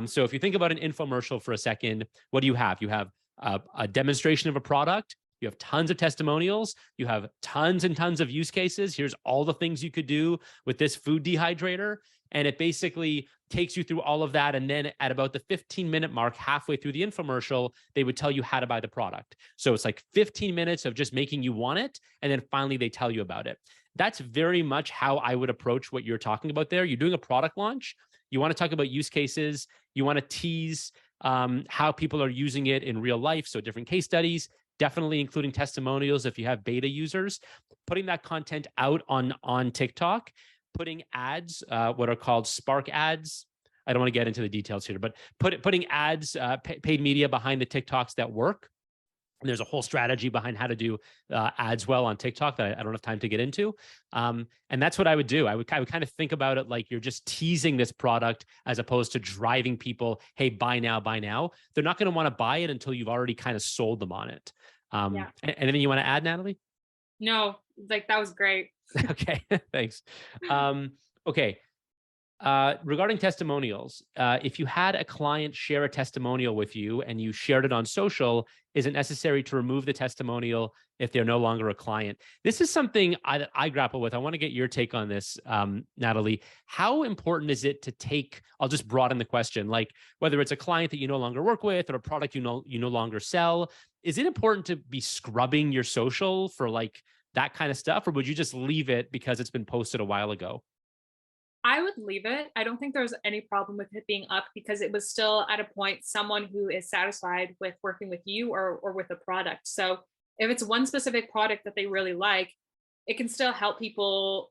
So if you think about an infomercial for a second, what do you have? You have a demonstration of a product. You have tons of testimonials. You have tons and tons of use cases. Here's all the things you could do with this food dehydrator. And it basically takes you through all of that. And then at about the 15-minute mark, halfway through the infomercial, they would tell you how to buy the product. So it's like 15 minutes of just making you want it. And then finally, they tell you about it. That's very much how I would approach what you're talking about there. You're doing a product launch. You want to talk about use cases. You want to tease how people are using it in real life. So different case studies, definitely including testimonials if you have beta users, putting that content out on TikTok, putting ads, what are called Spark ads. I don't want to get into the details here, but putting ads, paid media behind the TikToks that work. And there's a whole strategy behind how to do ads well on TikTok that I don't have time to get into. And that's what I would do. I would kind of think about it like you're just teasing this product as opposed to driving people, hey, buy now, buy now. They're not going to want to buy it until you've already kind of sold them on it. Anything you want to add, Natalie? No, like that was great. Okay, thanks. Okay. Regarding testimonials, if you had a client share a testimonial with you and you shared it on social, is it necessary to remove the testimonial if they're no longer a client? This is something I grapple with. I want to get your take on this, Natalie. How important is it to take, I'll just broaden the question, like whether it's a client that you no longer work with or a product you no longer sell, is it important to be scrubbing your social for like that kind of stuff? Or would you just leave it because it's been posted a while ago? I would leave it. I don't think there's any problem with it being up because it was still at a point someone who is satisfied with working with you or with a product. So if it's one specific product that they really like, it can still help people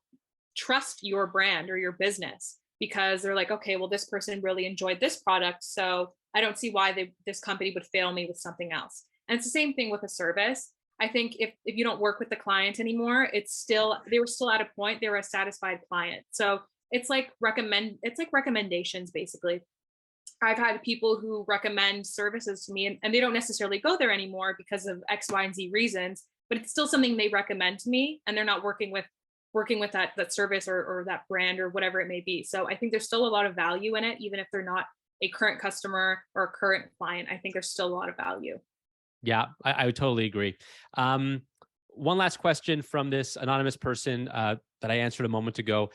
trust your brand or your business because they're like, okay, well, this person really enjoyed this product. So I don't see why this company would fail me with something else. And it's the same thing with a service. I think if you don't work with the client anymore, they were still at a point, they were a satisfied client. So it's like recommendations basically. I've had people who recommend services to me and they don't necessarily go there anymore because of X, Y, and Z reasons, but it's still something they recommend to me and they're not working with that service or that brand or whatever it may be. So I think there's still a lot of value in it, even if they're not a current customer or a current client. I think there's still a lot of value. Yeah, I would totally agree. One last question from this anonymous person that I answered a moment ago.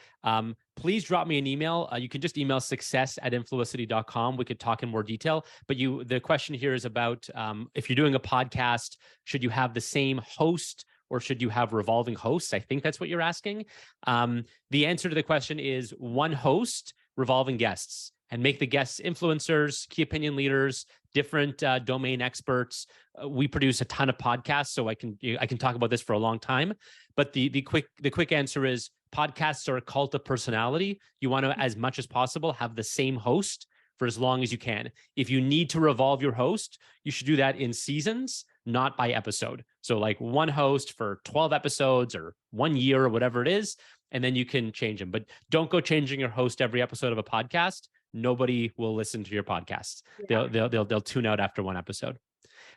Please drop me an email. You can just email success@influicity.com. We could talk in more detail. But the question here is about if you're doing a podcast, should you have the same host or should you have revolving hosts? I think that's what you're asking. The answer to the question is one host, revolving guests, and make the guests influencers, key opinion leaders, different domain experts. We produce a ton of podcasts, so I can talk about this for a long time. But the quick answer is podcasts are a cult of personality. You want to, as much as possible, have the same host for as long as you can. If you need to revolve your host, you should do that in seasons, not by episode. So like one host for 12 episodes or 1 year or whatever it is, and then you can change them. But don't go changing your host every episode of a podcast. Nobody will listen to your podcasts. Yeah. They'll tune out after one episode.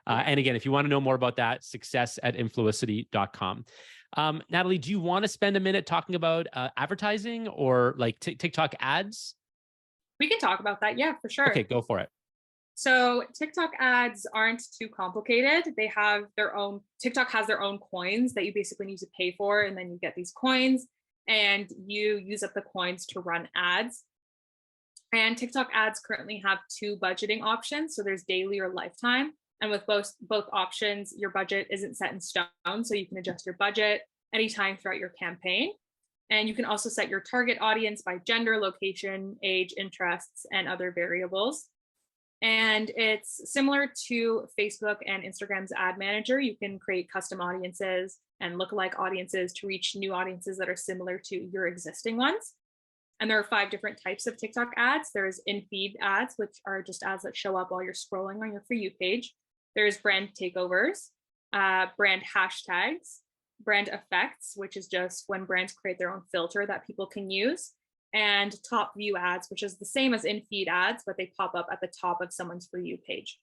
And again, if you want to know more about that, success@influicity.com. Natalie, do you want to spend a minute talking about advertising or like TikTok ads? We can talk about that. Yeah, for sure. Okay, go for it. So TikTok ads aren't too complicated. TikTok has their own coins that you basically need to pay for. And then you get these coins and you use up the coins to run ads. And TikTok ads currently have two budgeting options. So there's daily or lifetime. And with both options, your budget isn't set in stone. So you can adjust your budget anytime throughout your campaign. And you can also set your target audience by gender, location, age, interests, and other variables. And it's similar to Facebook and Instagram's ad manager. You can create custom audiences and lookalike audiences to reach new audiences that are similar to your existing ones. And there are 5 different types of TikTok ads. There's in-feed ads, which are just ads that show up while you're scrolling on your For You page. There's brand takeovers, brand hashtags, brand effects, which is just when brands create their own filter that people can use, and top view ads, which is the same as in-feed ads, but they pop up at the top of someone's For You page.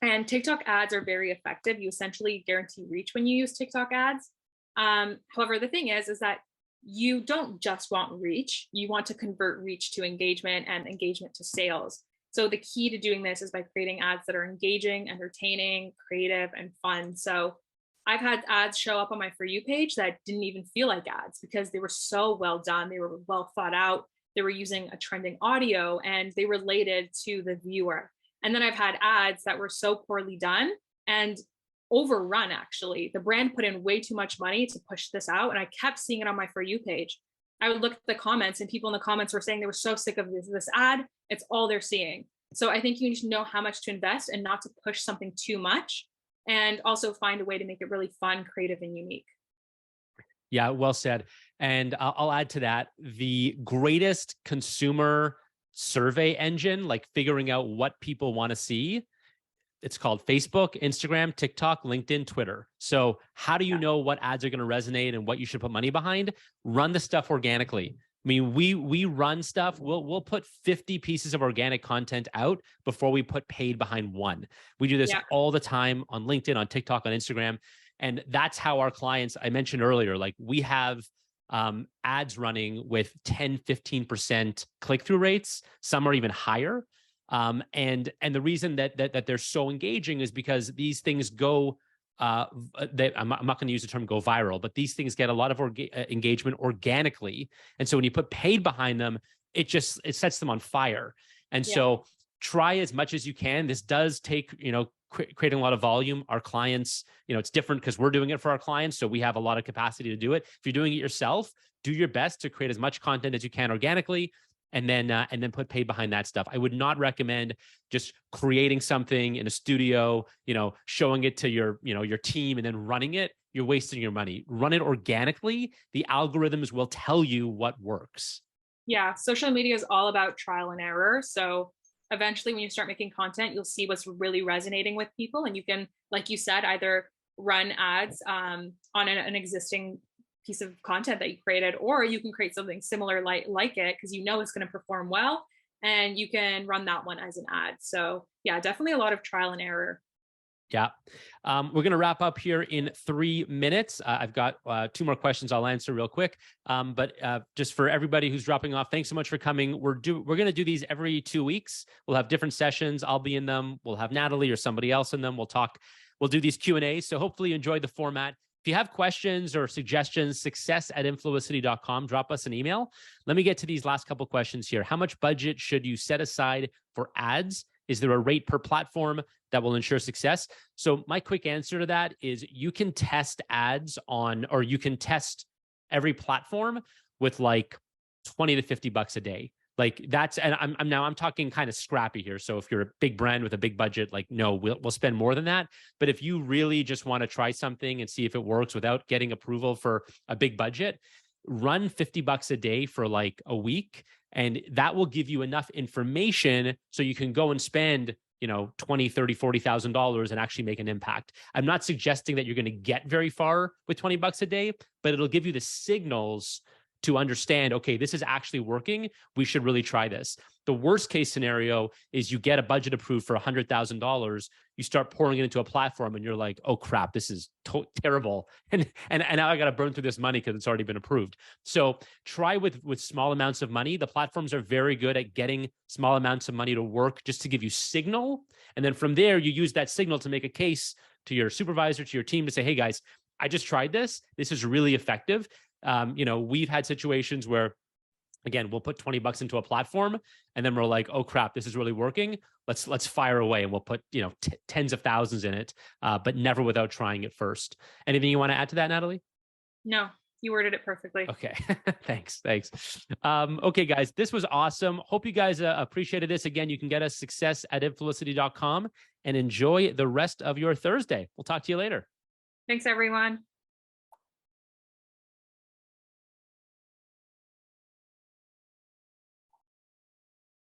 And TikTok ads are very effective. You essentially guarantee reach when you use TikTok ads. However, the thing is that you don't just want reach, you want to convert reach to engagement and engagement to sales. So the key to doing this is by creating ads that are engaging, entertaining, creative, and fun. So I've had ads show up on my For You page that didn't even feel like ads because they were so well done. They were well thought out. They were using a trending audio and they related to the viewer. And then I've had ads that were so poorly done and overrun, actually. The brand put in way too much money to push this out. And I kept seeing it on my For You page. I would look at the comments and people in the comments were saying they were so sick of this ad. It's all they're seeing. So I think you need to know how much to invest and not to push something too much, and also find a way to make it really fun, creative, and unique. Yeah, well said. And I'll add to that, the greatest consumer survey engine, like figuring out what people want to see, it's called Facebook, Instagram, TikTok, LinkedIn, Twitter. So how do you know what ads are going to resonate and what you should put money behind? Run the stuff organically. I mean, we run stuff. We'll put 50 pieces of organic content out before we put paid behind one. We do this all the time on LinkedIn, on TikTok, on Instagram. And that's how our clients, I mentioned earlier, like we have ads running with 10, 15% click-through rates. Some are even higher. And the reason that they're so engaging is because these things go, I'm not going to use the term go viral, but these things get a lot of engagement organically. And so when you put paid behind them, it sets them on fire. And so try as much as you can. This does take, creating a lot of volume. Our clients, it's different because we're doing it for our clients. So we have a lot of capacity to do it. If you're doing it yourself, do your best to create as much content as you can organically, and then put paid behind that stuff. I would not recommend just creating something in a studio, showing it to your team and then running it. You're wasting your money. Run it organically. The algorithms will tell you what works. Yeah, social media is all about trial and error. So eventually when you start making content, you'll see what's really resonating with people. And you can, like you said, either run ads on an existing piece of content that you created, or you can create something similar like it because it's going to perform well, and you can run that one as an ad. So yeah, definitely a lot of trial and error. Yeah. We're going to wrap up here in 3 minutes. I've got 2 more questions I'll answer real quick. But just for everybody who's dropping off, thanks so much for coming. We're going to do these every 2 weeks. We'll have different sessions. I'll be in them. We'll have Natalie or somebody else in them. We'll do these Q&As. So hopefully you enjoyed the format. If you have questions or suggestions, success@influicity.com, drop us an email. Let me get to these last couple questions here. How much budget should you set aside for ads? Is there a rate per platform that will ensure success? So my quick answer to that is you can test ads or you can test every platform with like 20 to 50 bucks a day. Like and I'm talking kind of scrappy here. So if you're a big brand with a big budget, like no, we'll spend more than that. But if you really just want to try something and see if it works without getting approval for a big budget, run 50 bucks a day for like a week. And that will give you enough information so you can go and spend, $20, $30, $40,000 and actually make an impact. I'm not suggesting that you're going to get very far with 20 bucks a day, but it'll give you the signals to understand, okay, this is actually working. We should really try this. The worst case scenario is you get a budget approved for $100,000. You start pouring it into a platform and you're like, oh crap, this is terrible. And now I got to burn through this money because it's already been approved. So try with small amounts of money. The platforms are very good at getting small amounts of money to work just to give you signal. And then from there, you use that signal to make a case to your supervisor, to your team to say, hey guys, I just tried this. This is really effective. We've had situations where, again, we'll put 20 bucks into a platform and then we're like, oh crap, this is really working. Let's fire away. And we'll put, tens of thousands in it, but never without trying it first. Anything you want to add to that, Natalie? No, you worded it perfectly. Okay. Thanks. Okay, guys, this was awesome. Hope you guys appreciated this. Again, you can get us success@influicity.com and enjoy the rest of your Thursday. We'll talk to you later. Thanks, everyone.